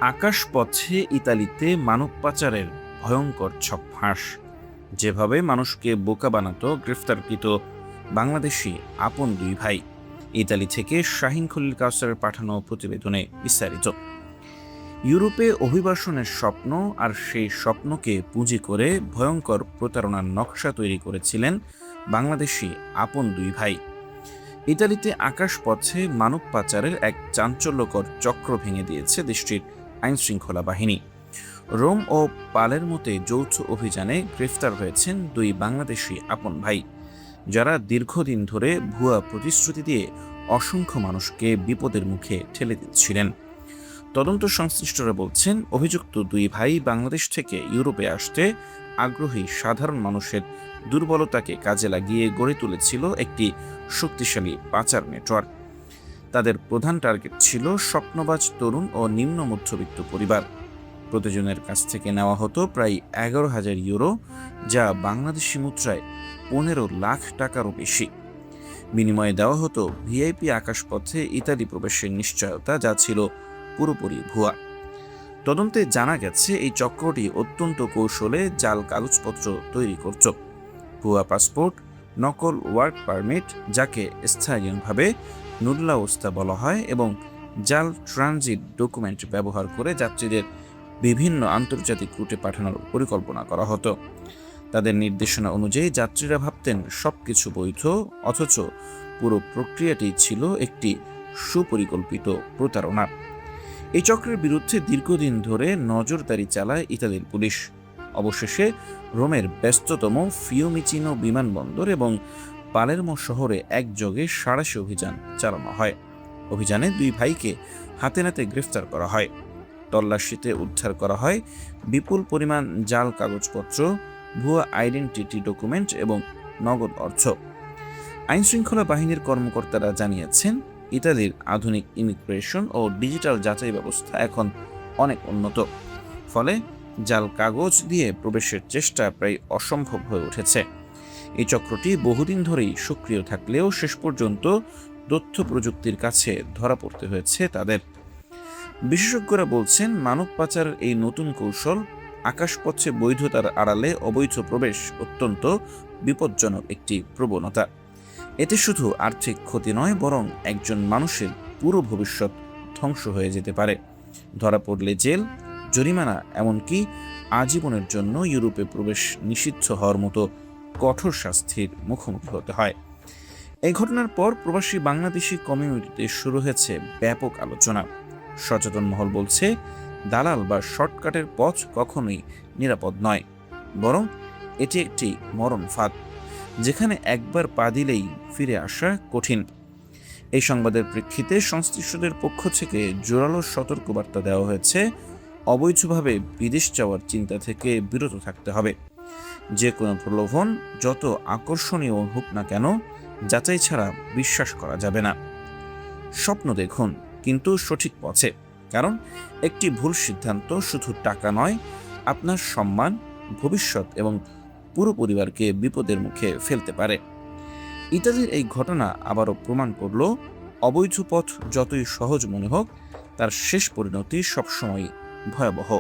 আকাশপথে ইতালিতে মানব পাচারের ভয়ঙ্কর ছক ফাঁস। যেভাবে মানুষকে বোকা বানাতো গ্রেফতারকৃত বাংলাদেশি আপন দুই ভাই। ইতালি থেকে শাহিন খলিল কাউসারের পাঠানো প্রতিবেদনে বিস্তারিত। ইউরোপে অভিবাসনের স্বপ্ন আর সেই স্বপ্নকে পুঁজি করে ভয়ঙ্কর প্রতারণার নকশা তৈরি করেছিলেন বাংলাদেশি আপন দুই ভাই। ইতালিতে আকাশপথে মানব পাচারের এক চাঞ্চল্যকর চক্র ভেঙে দিয়েছে দেশটির আইনশৃঙ্খলা বাহিনী। রোম ও পালেরমোতে যৌথ অভিযানে গ্রেফতার হয়েছেন দুই বাংলাদেশি আপন ভাই, যারা দীর্ঘদিন ধরে ভুয়া প্রতিশ্রুতি দিয়ে অসংখ্য মানুষকে বিপদের মুখে ঠেলে দিচ্ছিলেন। তদন্ত সংশ্লিষ্টরা বলছেন, অভিযুক্ত দুই ভাই বাংলাদেশ থেকে ইউরোপে আসতে আগ্রহী সাধারণ মানুষের দুর্বলতাকে কাজে লাগিয়ে গড়ে তুলেছিল একটি শক্তিশালী পাচার নেটওয়ার্ক। তাদের প্রধান টার্গেট ছিল স্বপ্নবাজ তরুণ ও নিম্ন মধ্যবিত্ত পরিবার। প্রতিজনের কাছ থেকে নেওয়া হতো প্রায় 11,000 ইউরো, যা বাংলাদেশি মুদ্রায় 15 লাখ টাকারও বেশি। বিনিময়ে দেওয়া হতো ভিআইপি আকাশপথে ইতালি প্রবেশের নিশ্চয়তা, যা ছিল পুরোপুরি ভুয়া। তদন্তে জানা গেছে, এই চক্রটি অত্যন্ত কৌশলে জাল কাগজপত্র তৈরি করত। ভুয়া পাসপোর্ট, নকল ওয়ার্ক পারমিট, যাকে স্থানীয়ভাবে নুল্লাওস্তা বলা হয়, এবং জাল ট্রানজিট ডকুমেন্ট ব্যবহার করে যাত্রীদের বিভিন্ন আন্তর্জাতিক রুটে পাঠানোর পরিকল্পনা করা হতো। তাদের নির্দেশনা অনুযায়ী যাত্রীরা ভাবতেন সবকিছু বৈধ, অথচ পুরো প্রক্রিয়াটি ছিল একটি সুপরিকল্পিত প্রতারণা। এই চক্রের বিরুদ্ধে দীর্ঘদিন ধরে নজরদারি চালায় ইতালির পুলিশ। অবশেষে রোমের ব্যস্ততম ফিউমিচিনো বিমানবন্দর এবং পালেরমো শহরে একযোগে সাঁড়াশি অভিযান চালানো হয়। অভিযানে দুই ভাইকে হাতে নাতে গ্রেফতার করা হয়। তল্লাশিতে উদ্ধার করা হয় বিপুল পরিমাণ জাল কাগজপত্র, ভুয়া আইডেন্টিটি ডকুমেন্ট এবং নগদ অর্থ। আইনশৃঙ্খলা বাহিনীর কর্মকর্তারা জানিয়েছেন, ইতালির আধুনিক ইমিগ্রেশন ও ডিজিটাল যাচাই ব্যবস্থা এখন অনেক উন্নত। ফলে জাল কাগজ দিয়ে প্রবেশের চেষ্টা প্রায় অসম্ভব হয়ে উঠেছে। এই চক্রটি বহুদিন ধরেই সক্রিয় থাকলেও শেষ পর্যন্ত তথ্য প্রযুক্তির কাছে ধরা পড়তে হয়েছে তাদের। বিশেষজ্ঞরা বলছেন, মানব পাচারের এই নতুন কৌশল আকাশপথে বৈধতার আড়ালে অবৈধ প্রবেশ অত্যন্ত বিপজ্জনক একটি প্রবণতা। এতে শুধু আর্থিক ক্ষতি নয়, বরং একজন মানুষের পুরো ভবিষ্যৎ ধ্বংস হয়ে যেতে পারে। ধরা পড়লে জেল, জরিমানা, এমনকি আজীবনের জন্য ইউরোপে প্রবেশ নিষিদ্ধ হওয়ার মতো কঠোর শাস্তির মুখোমুখি হতে হয়। এই ঘটনার পর প্রবাসী বাংলাদেশি কমিউনিটিতে শুরু হয়েছে ব্যাপক আলোচনা। সচেতন মহল বলছে, দালাল বা শর্টকাটের পথ কখনোই নিরাপদ নয়, বরং এটি একটি মরণ ফাঁদ, যেখানে একবার পা দিলেই ফিরে আসা কঠিন। এই সংবাদের প্রেক্ষিতে সংশ্লিষ্টদের পক্ষ থেকে জোরালো সতর্কবার্তা দেওয়া হয়েছে। অবৈধভাবে বিদেশ যাওয়ার চিন্তা থেকে বিরত থাকতে হবে। যে কোনো প্রলোভন যত আকর্ষণীয় হোক না কেন, যাচাই ছাড়া বিশ্বাস করা যাবে না। স্বপ্ন দেখুন, কিন্তু সঠিক পথে, কারণ একটি ভুল সিদ্ধান্ত শুধু টাকা নয়, আপনার সম্মান, ভবিষ্যৎ এবং পুরো পরিবারকে বিপদের মুখে ফেলতে পারে। ইতালির এই ঘটনা আবারও প্রমাণ করল, অবৈধ পথ যতই সহজ মনে হোক, তার শেষ পরিণতি সবসময় ভয়াবহ।